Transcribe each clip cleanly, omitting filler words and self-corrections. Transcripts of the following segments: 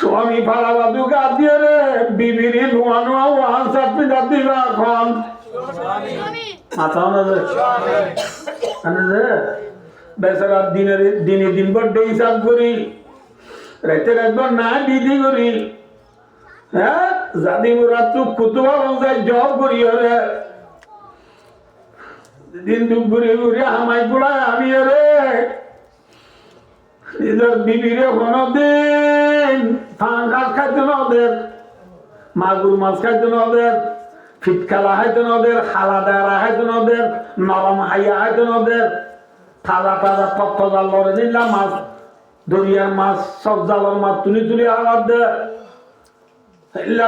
স্বামী ফালাবা দুগা দিয়ে রে বিবিরি নোয়া নোয়া ওয়ান চাপি দিবা এখন মাথাও না যে বেচারা দিনে দিন বড্ডে হিসাব করি রাতের একবার না বিধি করি হ্যাঁ জানি ওরা তো কুতুবা যায় জব করি ওরে দিন দুঃখ ঘুরে ঘুরে আমাই গুড়ায় আমি রে নিজের বিবিরে কোনদিন ফান ঘাস খাইতে না ওদের মাগুর মাছ খাইতে না ওদের ফিটকালা খাইতে না ওদের খালা দেড়া খাইতে না ওদের নরম হাইয়া খাইতে না ওদের তাজা তাজা তত্ত্ব জাল লড়ে দিলাম মাছ দরিয়ার মাছ সব জালের মাছ তুলি তুলি আবার দে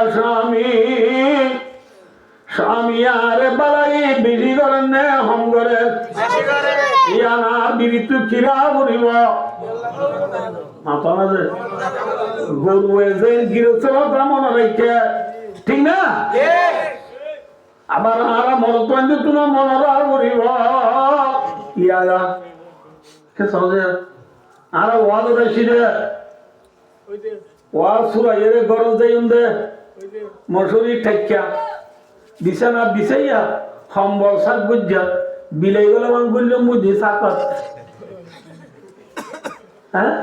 স্বামী স্বামী আরে বালাই বিধি করেন নে হম করে ইয়ানা বিবি তুই কিরা করিব মাথা না যে গরু এসে গিরস্ততা মনে রেখে ঠিক না আবার আর মরত তুলো মনরা করিব ইয়ারা কে সহজে আর ওয়াদ বেশি রে ওয়াদ সুরা এরে গরজ দেই উন্দে মশুরি ঠেক্কা বিছানা বিছাইয়া সম্বল সাত বুঝা বিলাই গেল মান বললাম বুঝি সাকত হ্যাঁ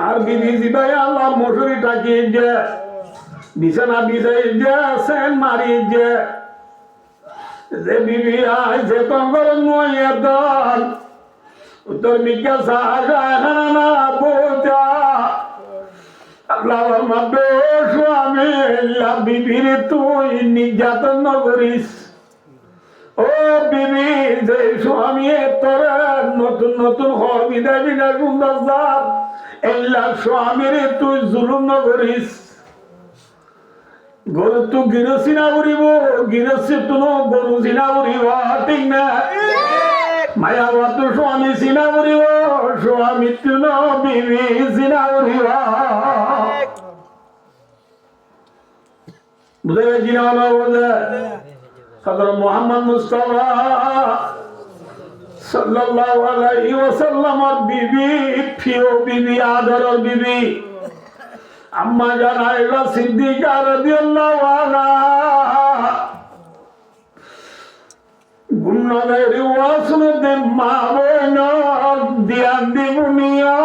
আর বিধি দিবাই আল্লাহ মশুরি টাকিয়ে যে বিছানা বিছাই যে সেন মারি যে বিবি আয় যে কঙ্কর নয় দল উত্তর বিজ্ঞা সাহায্য না বোঝা আল্লাহর মাবে স্বামী বিবির তুই নির্যাতন করিস ও বিবি যে স্বামী তোর নতুন নতুন হর বিদায় বিদায় সুন্দর জাত এল্লা স্বামীর তুই জুলুম করিস গরু তো গিরো চিনা করিব গিরসি তুনো গরু চিনা করিব ঠিক না মায়া তো স্বামী চিনা করিব স্বামী তুনো বিবি চিনা করিব বুঝে গেছি না বলে হযরত মুহাম্মদ মুস্তাফা সাল্লাল্লাহু আলাইহি ওয়াসাল্লামের বিবি প্রিয় বিবি আদরের বিবি আম্মা জান আয়েশা সিদ্দিকা রাদিয়াল্লাহু আনহা গুণনের ওয়াসলতে মা বোন দিয়ান দিবুনিয়া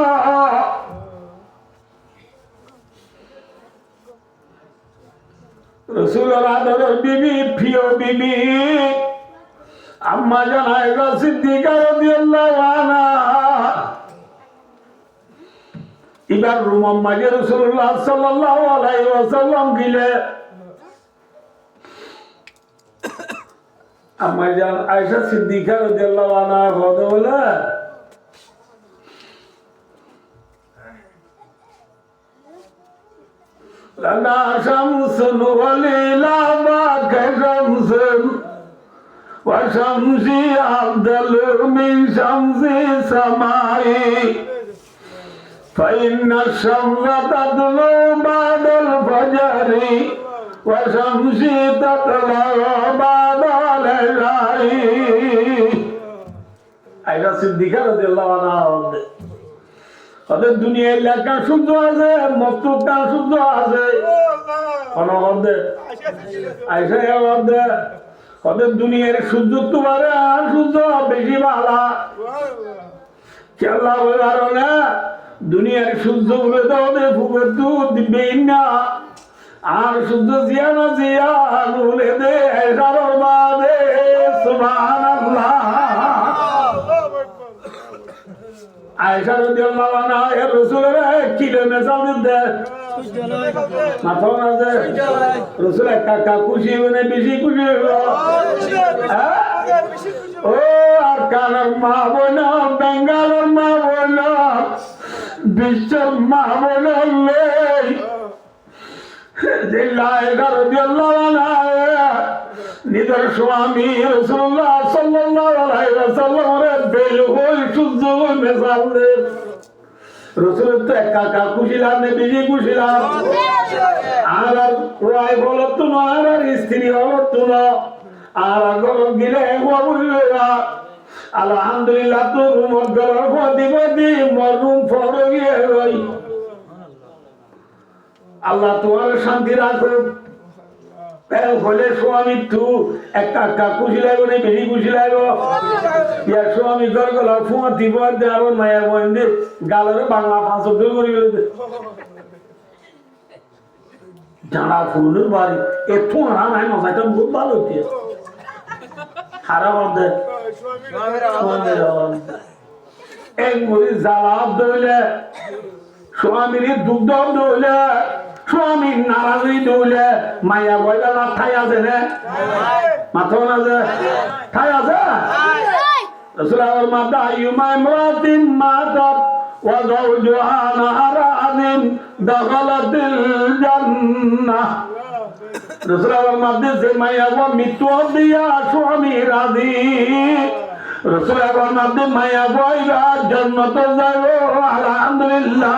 রাসূলুল্লাহ আদরের বিবি প্রিয় বিবি আম্মা জান আয়েশা সিদ্দিকা রাদিয়াল্লাহু আনহা এবার রুমাম মাঝে রাসূলুল্লাহ সাল্লাল্লাহু আলাইহি ওয়াসাল্লাম গিলে আম্মা জান আয়েশা সিদ্দিকা রাদিয়াল্লাহু আনহা বলে লানা শামসুন ওয়ালিলা বাকাশামসুন ওয়া শামসি আফদালু মিন শামসি সামাই فإن الشمس تطلع بعد الفجر وشمسي تطلع بعد العشاء আয়েশা সিদ্দিকা রাদিয়াল্লাহু আনহা ওদের দুনিয়ার লেখা শুদ্ধ আছে মক্তুবটা শুদ্ধ আছে কোন মধ্যে আয়েশা মধ্যে ওদের দুনিয়ার শুদ্ধ তোমারে আর শুদ্ধ বেশি ভালো খেলা হলো না দুনিয়ার সূর্য বলে তাহলে ফুকের দুধ দিবেই না আর সূর্য জিয়ানো জিয়ান বলে দে সারর বাদে সুবহানাল্লাহ আয়েশা রাদিয়াল্লাহু আনহা এর রাসূলের কিলে মেসাল দিতে মাথা না যে রাসূল কাকা খুশি হনে বেশি খুশি হলো ও আর কানার মা বোনা বেঙ্গালোর মা বোনা বিশ্বের মা বোনালে নিজের স্বামী রাসূলুল্লাহ সাল্লাল্লাহু আলাইহি ওয়াসাল্লামের বেলহুল সূর্য মেসাল দে রাসূলের তো কাকা খুশি লাগে বেশি খুশি লাগে আর ওই বলো তো না আর স্ত্রী হলো তো না আর গরম গিলে বললেরা আলহামদুলিল্লাহ তো রুম গরম দিবদি মরুম ফরে আল্লাহ তোমার শান্তি রাখুক। হলে স্বামী তু একটা খুশি লাগবে না, বেশি খুশি লাগবে। ইয়ার স্বামী ঘর গেল ফুয়া দিব আরো মায়ের বইন দিয়ে গালের বাংলা 500 করে গেলে জানা ফুলের বাড়ি একটু না নাই মজাটা বহুত ভালো হচ্ছে। খারাপ আমাদের এক মুড়ি জ্বালাব দইলে স্বামীর দুগ্ধ দইলে স্বামীর নারাজি দইলে মায়া বইলা ঠাই আছে না মাথা আছে ঠাই আছে। রাসূলুল্লাহর মাদা ইউমা ইমরাতিন মাতাত ওয়া যাওজুহা নারাদিন দাখালাতিল জান্নাহ। রাসূলুল্লাহর মাদে যে মায়া মৃত্যু দিয়া স্বামী রাজি রাসূলুল্লাহর মাদে মায়া বইরা জান্নাতে যাবে আলহামদুলিল্লাহ।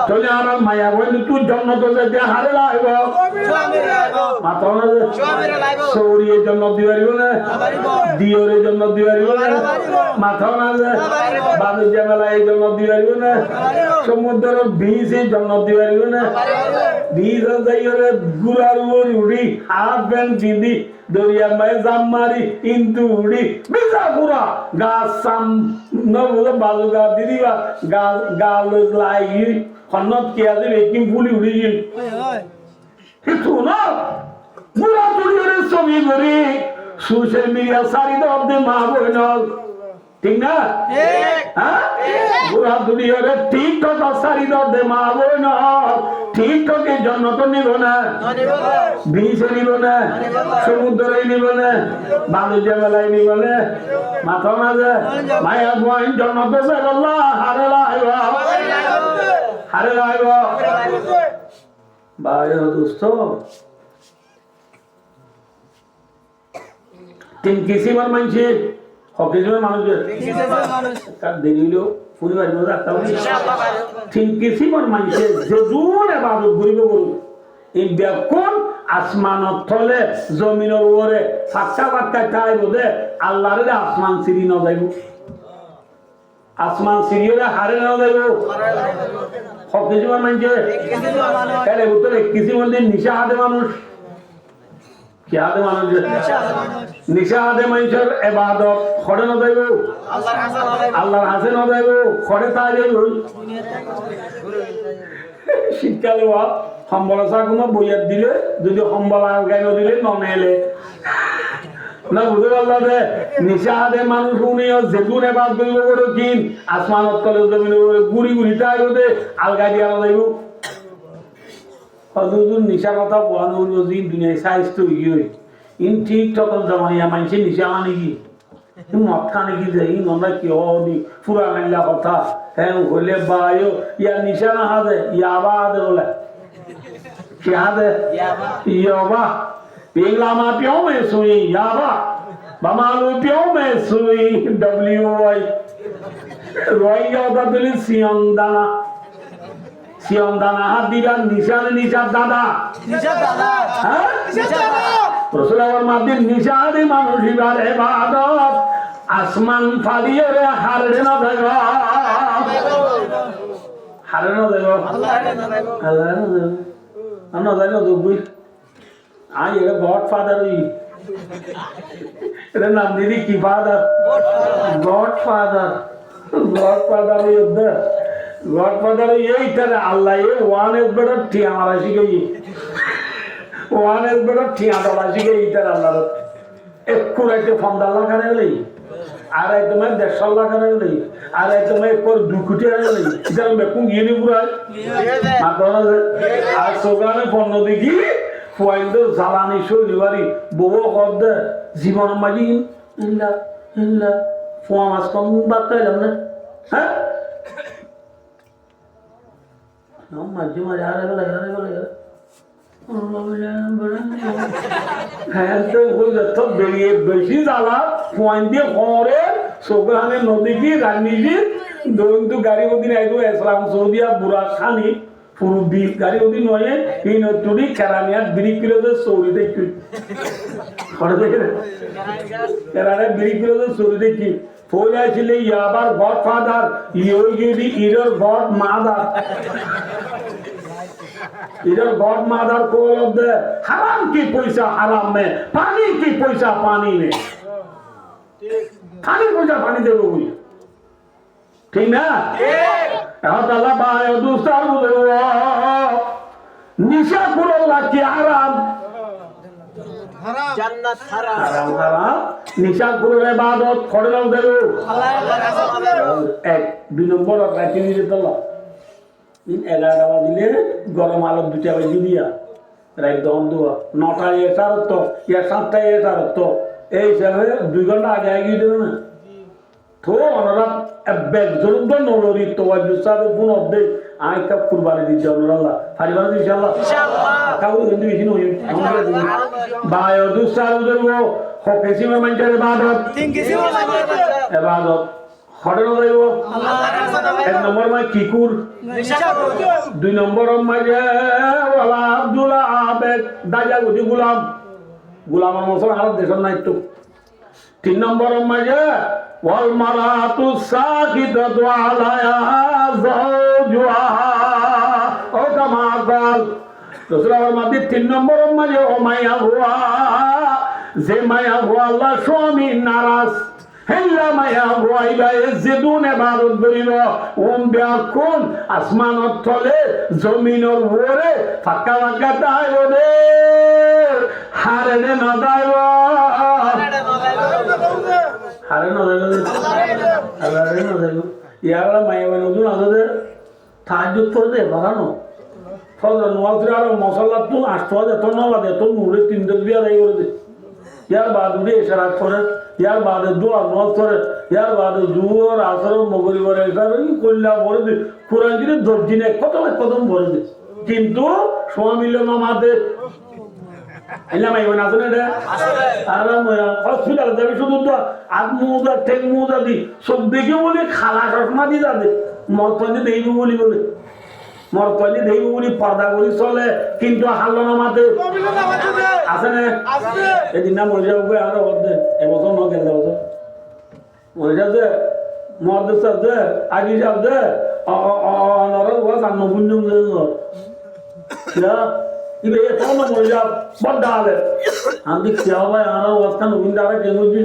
চলে আমার মায়া বইলে তুই জান্নাতে যেতে হারে লাইব মাথা সৌরির জন্য দিবারিব না দিওরের জন্য দিবারিব না মাথা না বাণিজ্য মেলা এই জন্য দিবারিব না সমুদ্রের বীজের জন্য দিবারিব না বীজ যাইরে গুড়ার উড়ি হাফ প্যান্ট দিদি দরিয়া মায়ে জাম মারি কিন্তু উড়ি বিজা পুরা গাছ সাম নবুলে বালু গা দিদিবা গাল লাই খন্নত কে আছে বেকিং ফুলি উড়ি গিল কিছু না বুড়া তুলিয়ে ছবি করি সোশ্যাল মিডিয়া সারি দে মা বইন ঠিক না হ্যাঁ বুড়া তুলিয়ে টিকটক সারি দে মা বইন টিকটকের জন্য তো নিব না বিচে নিব না সমুদ্রে নিব না বাণিজ্য মেলায় নিব না মাথা মাঝে মায়া বইন জন্য তো আল্লাহ হারে লাইব হারে লাইব ভাই দোস্ত তিন কিসিমের মানুষে হকিসমের মানুষের দেরি হলেও পরিবার রাখতাম তিন কিসিমের মানুষের যে দূর এবাদত ঘুরিব করুক এই ব্যাকুল আসমানত থলে জমিনের উপরে সাতটা বাক্কা খাই বোধে আল্লাহরে আসমান সিঁড়ি ন যাইব আসমান সিঁড়ি হারে ন যাইব হকিসমের মানুষের এর ভিতরে কিছু বলতে নিশা হাতে মানুষ কি হাতে মানুষ নিশা হাতে মানুষের এবাদত খড়ে ন যাইব আল্লাহর হাসে ন যাইব খড়ে তা যাইব শীতকালে সম্বলা কোনো বইয়ার দিলে যদি সম্বলা গাই দিলে ননেলে না বুঝতে পারলা যে নিশা হাতে মানুষ উনিও যেগুন এবার করব করে কিন আসমানত তলে জমিন গুড়ি গুড়ি তাই দে আলগা দিয়া যাইব হজুর নিশা কথা বলানো দিন দুনিয়ায় সাইজ তো ইয়ে ইন ঠিক তখন জমাইয়া মানছে নিশা মানে কি মদ খানে কি যে ইন আমরা কি হনি পুরা গাইলা কথা হ্যাঁ হইলে বায়ো ইয়া নিশা না হাতে ইয়াবা হাতে বলে কি হাতে ইয়াবা Pilama piao me sui yaba, bamalu piao me sui WY. Roya da dili siondana hadiran nisha dada. Hah? Rasulullah madin nisha di manusia beribadat. Asman fadiyore harde na daga. Harde na daga. Allah na daga. Anna daga dogui. आज ये godfather हुई इधर नाम दीदी की father godfather ये इधर अल्लाह ये वन इज बेटर ठिया मारा सी गई वन इज बेटर ठिया डाला सी गई इधर अल्लाह एक पूरा के फंडाला करे ले आ रहा है तो मैं 150 लाख करे ले आ रहा है तो मैं एक और दुखुटे करे ले इधर मैं कुंग ये नहीं पूरा मातोना आज सोगा ने फोन देखी ফুয়াইল জ্বালানি শৈলীবাড়ি বউ কদ জীবন মাঝি ইল্লা ইল্লা ফুয়া মাছ কম বাদ খাইলাম না হ্যাঁ মাঝে মাঝে হারে গেলে হ্যাঁ তো বেরিয়ে বেশি জ্বালা ফুয়াইন দিয়ে খরে সোগানে নদী কি রান্নি কি দৈন্তু গাড়ি ওদিন আইতো ইসলাম সৌদিয়া বুড়া খানি পুরুবি গাড়ি ওদি নয় এই নতুনি কেরানিয়ার বিড়ি কিলোতে সৌরি দেখি খড়ে দেখে কেরানিয়ার বিড়ি কিলোতে সৌরি দেখি ফোন আসলে ইয়াবার গড ফাদার ইয়োগিরি ইরর গড মাদার इधर गॉड मादर को दे हराम की पैसा हराम में पानी की पैसा पानी में खाली पैसा पानी दे बोली ठीक ना अल्लाह बाय दूसरा निशा कुल्ला की हराम জান্নাত হারাম হারাম হারাম নিশা কুলের ইবাদত করলাম দেবো এক দুই নম্বর রাখি নিয়ে তোলা দিন 11টা বাজিলে গরম আলো 2টা বাজি দিয়া রাত দম দুয়া 9টায় এসার তো ইয়া 7টায় এসার তো এই হিসাবে 2 ঘন্টা আগে আগিয়ে দেবে না তো ওনারা বেগ জরুর নলরি তোয়াজ্জু সাহেব ফোন অব্দে আই কাপ কুরবানি দিতে ওনারা ফারিবান ইনশাআল্লাহ কাউ কিন্তু বেশি নয় বায়ো দুসার উদরগো হকেসিমে মানজার ইবাদত তিন কিসিমে ইবাদত হড়ে নদাইব এক নম্বর মাই কিকুর দুই নম্বর মাঝে ওয়ালা আব্দুল্লাহ আবেদ দাজা গুদি গোলাম গোলামের মশলা আর দেশের নাইতো তিন নম্বর মাঝে ওয়াল মারাতু সাকিদাতু আলায়া যাওজুহা ও কামা গাল দোসরার মধ্যে তিন নম্বর মাঝে ও মায়া হুয়া যে মায়া হুয়া আল্লাহ স্বামী নারাজ হেল্লা মায়া হুয়া ইবাই জিদুন ইবাদত করিল ওম বিয়াকুন আসমানত তলে জমিনের উপরে ফাঁকা ফাঁকা তাইব রে হারে না দাইব হারে না দাইব ইয়ারা মায়া বানুদুন আদে তাহাজ্জুদ পড়ে বাগানো ফজর নামাজ আর মশলা তো 8 এত না বাদে তো মুরে 3 দিন বিয়া দেই করে দে ইয়ার বাদ উড়ে ইশারাত করে ইয়ার বাদে দোয়া নামাজ করে ইয়ার বাদে জুহর আসর মাগরিবের ইশারা কইলা পড়ে দে কুরআন দিনে 10 দিনে কদম পড়ে দে কিন্তু সময় মিলল না মাদে এলা মাই বানা আছে রে আরাম হসপিটাল যাবে শুধু তো আগ মুদা ঠেক মুদা দি সব দেখে বলে খালা চশমা দি যাবে মত পড়ে দেইব বলি বলে মরতলি দেইব বলি পর্দা করি চলে কিন্তু হাল্ল না মাতে আছে না এদিন না মরে যাবে আর বদে এবছর ন গেল বছর মরে যাবে মরদে সাথে আগে যাবে অনর ওয়া সান্ন বুন্ডুম দে না ইবে এত না মরে যাব বড় আলে আমি কিয়া ভাই আর ওয়াসখান উইন্ডারে কেনুজি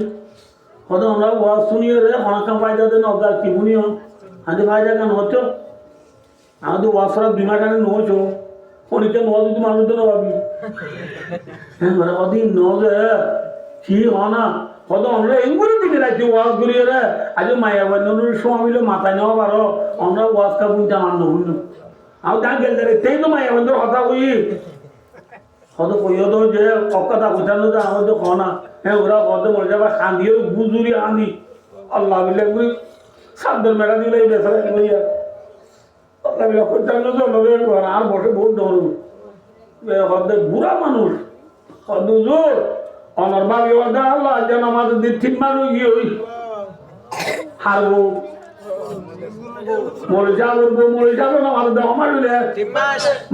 কত আমরা ওয়াজ শুনিয়ে রে অনেক ফায়দা দেন অদার কি বুনিও আদি ফায়দা কেন হতো আমাদের ওয়াসরা বিমা কানে নছো পরীক্ষা নজ যদি মানুষ তো ভাবি হ্যাঁ মানে অদিন নজে কি হনা কত আমরা এগুলো দিকে রাখছি ওয়াজ করিয়ে রে আজ মায়া বান্ধবের সময় মিলে মাথায় নেওয়া পারো আমরা ওয়াজ কাপুন জামান নবুন আর যা গেল রে তেই তো মায়া বান্ধব কথা কই কত কইও তো যে কথা কইতানো যে আমাদের কনা হ্যাঁ ওরা কত মরে যাবে কান্দিয়ে গুজুরি আনি আল্লাহ বিল্লাহ করি সাবধান মেলা দিলে এই বেচারা কইয়া আর বসে বহুত ধরুন বুড়া মানুষ অনর ভাবি আল্লাহ যেন আমাদের ঠিক মানুষ গিয়ে ওই হারবো মরে যাবো না আমাদের দেওয়া মারলে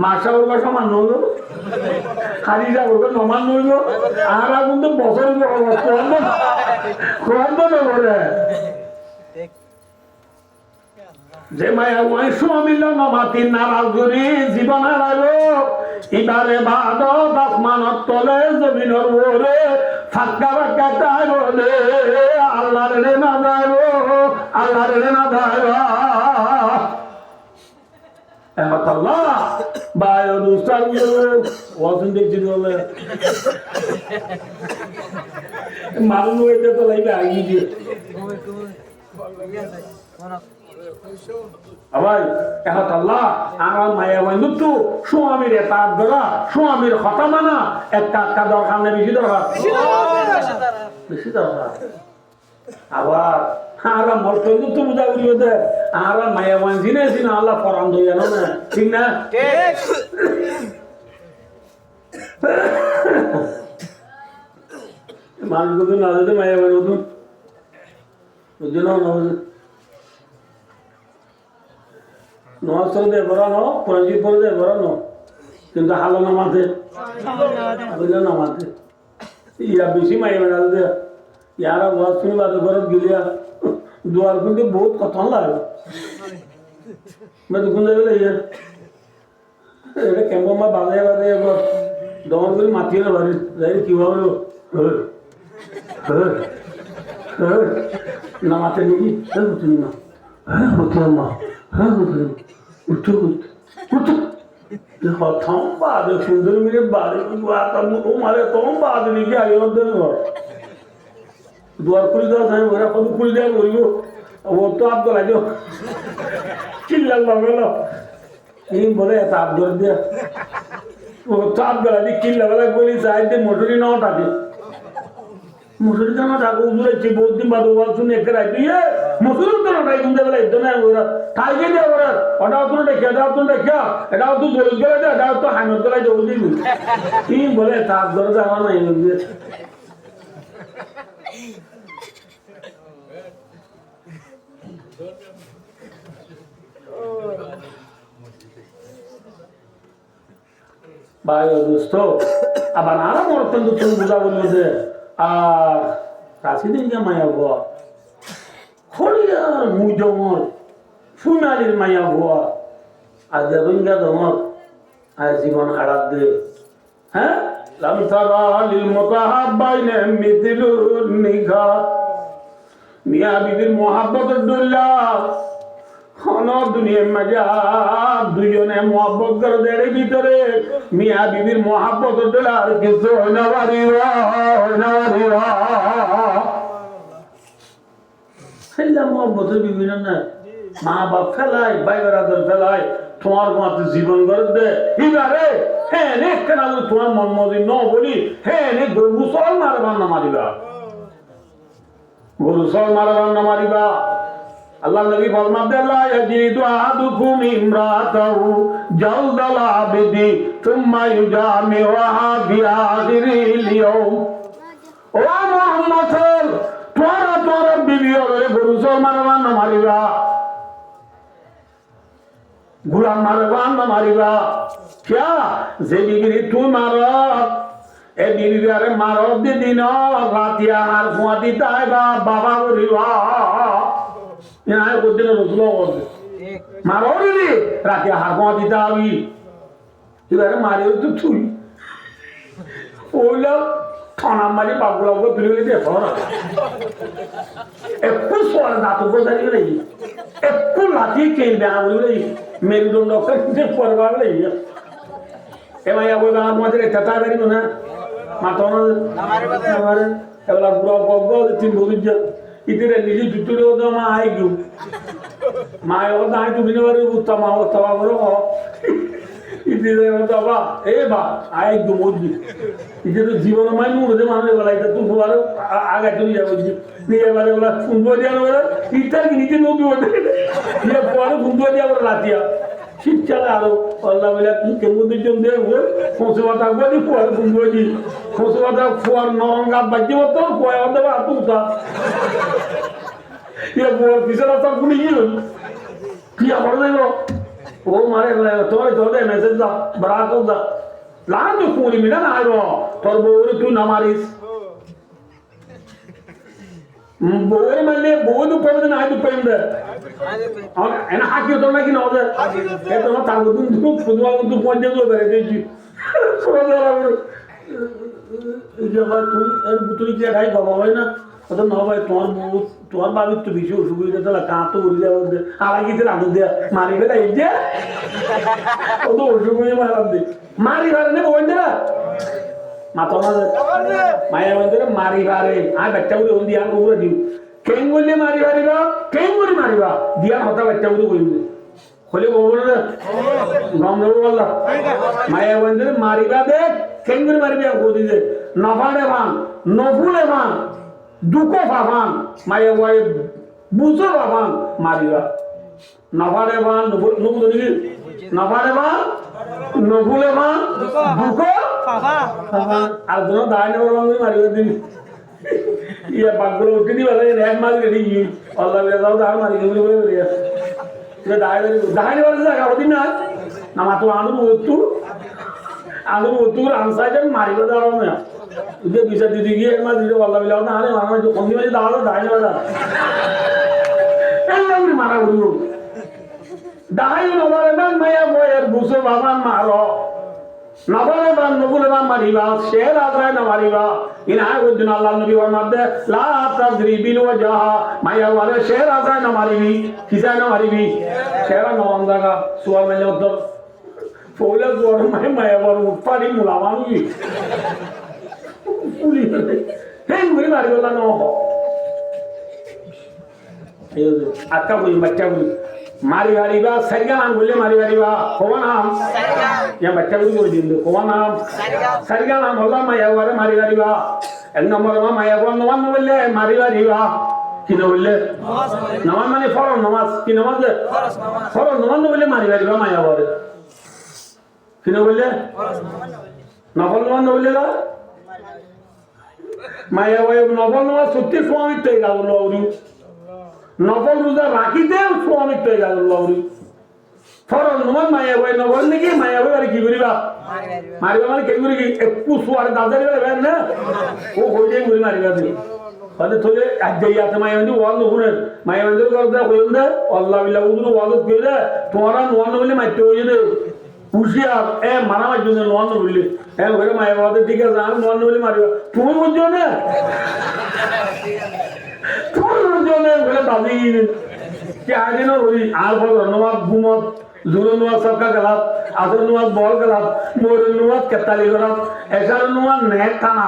মাসা ওর সমান নইল হারি যাবো সমান নইল আর কিন্তু বছর করে যে মায়া ওই সুমিল নমাতি নারাজ করি জীবন হারালো এবারে বাদত আসমানত তলে জমিনের ওরে ফাঁকা ফাঁকা তাই বলে আল্লাহ রে না দাইব আল্লাহ রে না দাইব আল্লাহ বায়ু দুসার ওয়াসন দেখছি বলে মানুষ হইতে তো লাইবে আগিয়ে দিয়ে আবার এখন আল্লাহ আমার মায়া বন্ধু স্বামীর তার দ্বারা স্বামীর কথা মানা একটা দরকার নেই বেশি দরকার আবার আর মর্ত তো বুঝা করিও দে আর মায়া বান জিনেছি না আল্লাহ ফরান দইয়া না ঠিক না মানুষ কত না যেতে মায়া বান ওদুন বুঝছো না নমাজ চলতে বেড়ানো পরাজিত পড়তে বেড়ানো কিন্তু হালো নামাতে নামাতে ইয়া বেশি মাই বেড়াল দে ইয়ারা ওয়াজ শুনি বাদে ঘরত গিলিয়া দুয়ার কিন্তু বহুত কথা লাগে मैं दुकान दे ले यार এটা কেমন মা বাজে বাজে একবার দমন করে মাতিয়ে না বাড়ি যাই কি ভাবলো না মাতে নাকি হ্যাঁ উঠুন না হ্যাঁ হতো মা হ্যাঁ উঠুন উঠো উঠো প্রথম বাদ সুন্দর মিলে বাড়ি ও মারে তখন বাদ নাকি আগে মধ্যে দুয়ার খুলি দেওয়া যায় ওরা কত খুলি দেওয়া বলবো ও তো আপ গলা যাও চিল্লাল গেল এই বলে এত আপ ধরে দেয়া ও তো আপ গলা দিয়ে কিল্লা বেলা বলি চাই দিয়ে মোটরি নাও থাকে মুসুরি কেন ডাকো উজুরেছি বহুত দিন বাদ ওয়াল শুনে একটা রাই তুই মুসুরি তো নটাই কিন্তু বেলা একদম না ওরা ঠাইকে দিয়ে ওরা ওটাও তো দেখে এটাও তো দেখে এটাও তো জল গেলে দে এটাও তো হাইমত গেলে জল দিবি কি বলে তার ধরে যাওয়া নাই ভাই দোস্ত আবার আরাম অত্যন্ত তুমি বোঝা বললো যে আর কাশি দিন যে মায়া ভুয়া হরিয়ার মুই জমর সোনালির মায়া ভুয়া আজ রোহিঙ্গা জমর আর জীবন হারাত দে হ্যাঁ লাম তারা লিল মুতাহাব্বাইনে মিথলুন নিঘা মিয়া বিবির মোহাব্বতের দোল্লা হলো দুনিয়ার মাজা দুজনে মোহাব্বত করে দেড় ভিতরে মিয়া বিবির মোহাব্বতের দোল্লা আর কিছু হইনা বাড়িরা ফেললাম মোহাব্বতের বিভিন্ন না মা বাপ ফেলাই ভাই বেড়াদের ফেলাই তোমার মাত্র জীবন করে দে এবারে হ্যাঁ নে কেন তোমার মন মজি ন বলি হ্যাঁ নে গরু সল মারবার না মারিবা গরু সল মারবার না মারিবা আল্লাহ নবী ফরমাতেন লা ইয়াজিদু আহাদুকুম ইমরাতাহু জালদাল আবদি সুম্মা ইউজামিউহা ফি আখিরিল ইয়াউম ও মুহাম্মদ তোরা বিবি ওরে গরু সল মারবার না মারিবা গুলাম মারবার না মারিবা क्या যে বিবি তুই মার এ বিবি আরে মারো দিন রাতিয়া আর ফুয়া দিতে আইবা বাবা বলিবা ইনা কোদিন রসুল বলে মারো রে রাতিয়া আর ফুয়া দিতে আবি এবারে মারিও তো তুই ওলা থানা মারি বাবুলা গো তুই দে ধর একটু সোয়াল না তো বোঝাই রে একটু লাঠি কেলবে বলি মেরুদণ্ড করতে পড়বা রে এমাই আবু বাবা মধ্যে টাটা বেরি না মাথা না মারে এগুলা পুরো গগো তিন বগিজ ইতিরে নিজে দুতুরে ওদা মা আই গু মা ওদা আই তুমি নেবারে উত্তম অবস্থা বড় ইতিরে ওদা বা এ বা আই গু মজি ইতে তো জীবন মাই মুড়ে মানে বলা এটা তুই বড় আগে চলে যাবে নিয়ে এবারে বলা সুন্দর দিয়া বলা ইতার কি নিচে নদী ওঠে ইয়ে পরে সুন্দর দিয়া বলা রাতিয়া শীতকালে আরো আল্লাহ বলে কি কেমন দিন দেবো খোঁচবাটা বলি পরে বুঝি খোঁচবাটা ফোয়ার নরঙ্গা বাজ্যে মতো পয়া দেবে আতুটা ইয়ে বল পিছনে তো গুলি গিয়ে কি আমার দেব ও মারে তোর তোদের মেসেজ দা বড়া কর দা লান তো কুড়ি মিনা না আইব তোর বউরে তুই না মারিস বউরে মারলে বউ দুপাই না আই দুপাই দে এনা হাকি তো নাকি না ওদের এ তো তার মতন খুব ফুটবল মতো পঞ্চাশ বেড়ে দিয়েছি তুই এর তুই কি এটাই বাবা হয় না ওদের না ভাই তোমার বউ তোমার বাবির তো বেশি অসুখ হয়ে যেত কাঁ তো উড়ে যাবো আবার গিয়ে রাধু দেয়া মারি বেলা এই যে ও তো অসুখ হয়ে মারার দে মারি ভারে নেবো ওই না মাথা মায়ের মধ্যে মারি ভারে আর বাচ্চা উড়ে হল দিয়ে আর উড়ে দিও কেন বললে মারি মারিবা কেন করে মারিবা দিয়া হতা বাচ্চা উড়ে কইবে হলে বলবো না গম দেবো বললা মায়ের মধ্যে মারিবা দে কেন করে মারিবা বলি দে নফালে ভান নফুলে ভান দুঃখ ভাবান মায়ের ওয়াই বুঝো ভাবান মারিবা নফালে ভান নফুলে নফালে ভান নফুলে ভান দুঃখ আর দুটো দায় নেবার মারিবা দিবি ইয়া বাগগুলো উঠে দিবা এক মাস রেডি গিয়ে আল্লাহ যাও দাঁড় মারি গেলে বলে বেরিয়ে দাঁড়ানি বলে জায়গা হতি না না তো আলুর ওতুর আনসাই যান মারিব দাঁড়াও না যে বিচার দিদি গিয়ে এক মাস দিতে আল্লাহ বিলাও না আরে মারা কন্দি মাঝে দাঁড়ালো দাঁড়িয়ে বাজা মারা বলবো দাহাই নবারে বান মায়া বয়ের বুসো বাবান মারো নবারে বান নবুলে বান মারিবা শের আজরায় না মারিবা ইনায় উদ্দিন আল্লাহ নবী ফরমাতে লা তাজরিবিল ওয়াজহা মায়া ওয়ারে শের আজরায় না মারিবি কিসায় না মারিবি শের নওয়ান জায়গা সুয়ার মেলে উত্তর ফৌলা সুয়ার মায়া বড় উৎপাড়ি মুলামানি পুলি হে মুরি মারিবলা ন আক্কা বলি বাচ্চা বলি মারি মারিবা সারিগা নাম বললে মারি মারিবা কোন নাম ইয়া বাচ্চা বলি বলে দিন কোন নাম সারিগা নাম হলো মায়া ওয়ারে মারি মারিবা এক নম্বর মায়া ওয়ার নমান বললে মারি মারিবা কি না বললে নমান মানে ফরজ নামাজ কি নামাজ ফরজ নমান বললে মারি মারিবা মায়া ওয়ারে কি না বললে নফল নমান বললে না মায়া ওয়ারে নফল নামাজ সত্যি স্বামীত্ব গেল লওরি নফল রোজা রাখিতে স্বামীত্ব গেল লওরি ফরজ নমান মায়া ওয়ারে নফল নাকি মায়া ওয়ারে কি করিবা মারিবা মানে কি করি একটু সুয়ার দাদারি বের না ও কইলে মুরি মারিবা দি হলে তোলে আজ যাইয়াতে মায়া মানে ওয়াল নহুনে মায়া মানে করদা কইন্দা আল্লাহ বিল্লাহ উদু ওয়াল কইলে তোরা নোয়ান বলে মাইতে হইলে হুশিয়ার এ মারামার জন্য নোয়ান বললে এ ওরে মায়া বাবা ঠিক আছে আমি নোয়ান বলে মারিবা তুমি বুঝছো না তুমি বুঝছো না বলে দাদি কি আজ না ওই আর বল নমাজ গুমত জুরু নমাজ সবকা গলাত আসর নমাজ বল গলাত মোর নমাজ কেতালি গলাত এসার নমাজ নেক থানা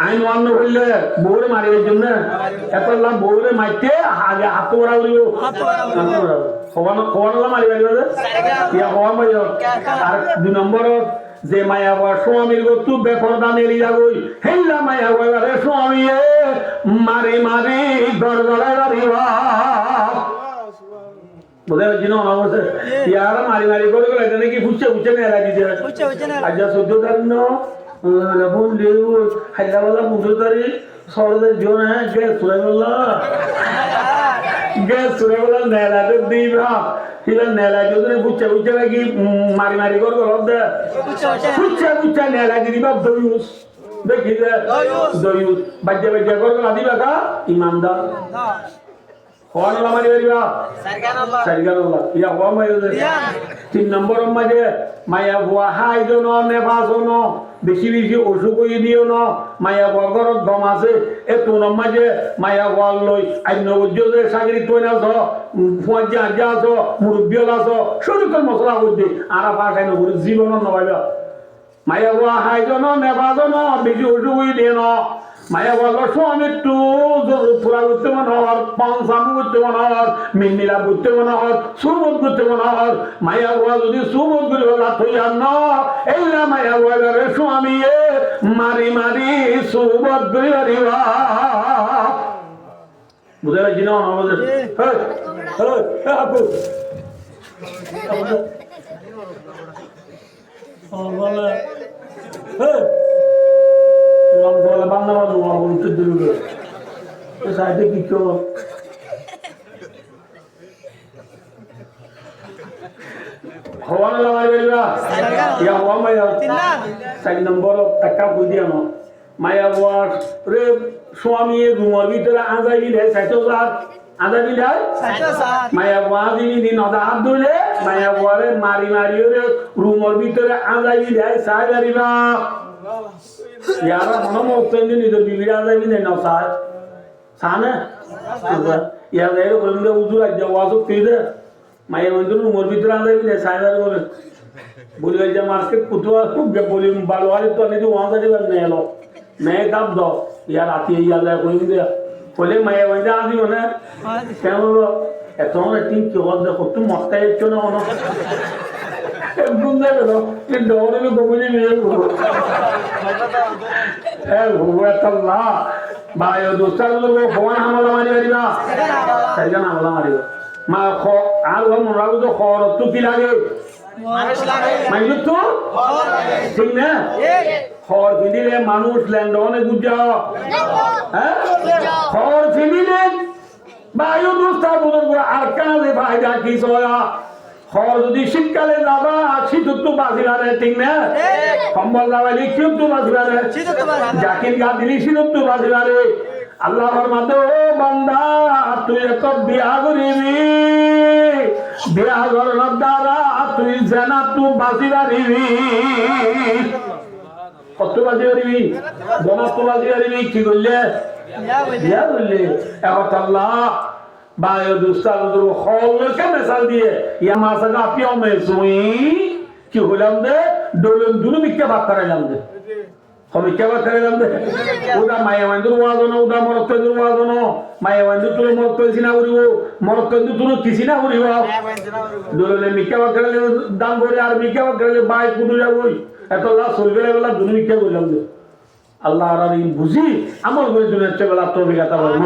আইন ওয়ান্ন বললে বউরে মারিবার জন্য এত লাভ বউরে মারতে আগে হাত ওরা উড়িও খোয়ানো মারিবার ইয়া হওয়া মারি আর 2 নম্বর যে মায়া বয় স্বামীর গতু বেপরদা নেলি যাবই হেল্লা মায়া বয় রে স্বামী মারি মারি গড়গড়ায় রারিবা বুঝে জিনো না বসে ইয়ার মারি মারি করে গেলে এটা নাকি ফুচে ফুচে নেলা দিছে আজ 14 তারিখ ন লবণ দেউ হাইলাওয়ালা মুজুদারি সরদে জোনে গ্যাস সুরেওয়ালা নেলা তো দিবা হিলা নেলা যদি বুঝছে বুঝছে নাকি মারি মারি কর দে বুঝছে বুঝছে নেলা দিবা দয়ুস দেখি দে দয়ুস বাজ্যা বাজ্যা কর দিবা কা ইমানদার কোন মারি মারিবা সারগানাল্লাহ ইয়া ওয়া মাইও 3 নম্বর মাঝে মায়া বুয়া হাই জন নেভাজন বেশি বেশি অসুখ হয়ে দিও না মায়া বগরত দম আছে এ তোর মাঝে মায়া বল লই আইন উজ্জ্বল সাগরি তুই না ফুয়াজি আজ্জা আছো মুরব্বিয়ল আছো শরীরের মশলা বুঝি আর পাশাই না জীবন নবাইবা মায়া বুয়া হাই জন নেভাজন বেশি অসুখ হয়ে দিও না মায়া বল স্বামী একটু পুরা করতে মনে হওয়ার পাঁচাম করতে মনে হওয়ার মিমিলা করতে মনে হওয়ার সুবোধ করতে মনে হওয়ার মায়া বল যদি সুবোধ করে বলা তুই আর না এই না মায়া বলে স্বামী মারি মারি সুবোধ করে হারিবা বুঝতে পারছি না আমাদের বাংলা বলতে দিল সাইডে কি কেউ হওয়ান মারিবা ইয়া হওয়া মাইয়া 4 নম্বর টাকা বুঝিয়া না মায়া বর রে স্বামী রুমের ভিতরে আজাই দিলে 60,000 আজাই দিলে 60,000 মায়া বয়া দিন নদা হাত ধুলে মায়া বরে মারি মারি রে রুমের ভিতরে আজাই দিলে 60,000 यारा मनो मोक्तंदी निदो बिबिरा जाबि ने न सा साने या देरो बंदे उजुरा जवासो पीदे माये मंदुर मोर बितरा जाबि ने साइदार बोले बोले जा मार्केट कुतवा के बोले बालवाले तो ने वहां जाबि ने लो मैं कब दो यार आती है यार कोई दे बोले माये वंदा आदि होने केनो एतोन टीम के वद खतु मस्ता चनो न बुंदे गलो कि डोरे में गोबने में ए भगवतल्ला बायो दोस्तर लोग भवन हमला मारी मारिबा साइजान हमला मारिबा मा खो আর ও মরাও তো খর তো কি লাগে মানুষ লাগে মানে তো খর লাগে ঠিক না খর দিলে মানুষ ল্যান্ডনে গুজা হ্যাঁ খর দিলে বায়ু দোস্তার বলবো আর কানে ফায়দা কি সয়া খর যদি শীতকালে যাবা শীতত তো বাজিবারে ঠিক না কম্বল লাগাইলে শীতত তো বাজিবারে জাকির গা দিলি শীতত তো বাজিবারে আল্লাহর মাঝে ও বান্দা তুই এক বিয়া করিবি বিয়া করার দ্বারা তুই জানা তুই বাঁচি পারিবি কত বাজি পারিবি জানা তুই বাঁচি পারিবি কি করলে বিয়া করলে এখন আল্লাহ বায়ু দুস্তার হলকে মেশাল দিয়ে ইয়া মাসাগা পিও মেসুই কি হলাম দে ডলন দুরু মিক্কা বাত করাইলাম দে মিক্কা বাত করাইলাম দে ওদা মায়া মাইন্দুর ওয়াজনো ওদা মরক্কেন্দুর ওয়াজনো মায়া মাইন্দুর তুলো মরক্কেন সিনা করিব মরক্কেন্দুর তুলো কিসি না করিব ডলনে মিক্কা বাত করাইলে দাম করে আর মিক্কা বাত করাইলে বাই কুদু যাবই এত আল্লাহ সরবেলা বেলা দুরু মিক্কা কইলাম দে আল্লাহ আর বুঝি আমল করে দুনিয়ার চেয়ে বেলা তৌফিক আতা করব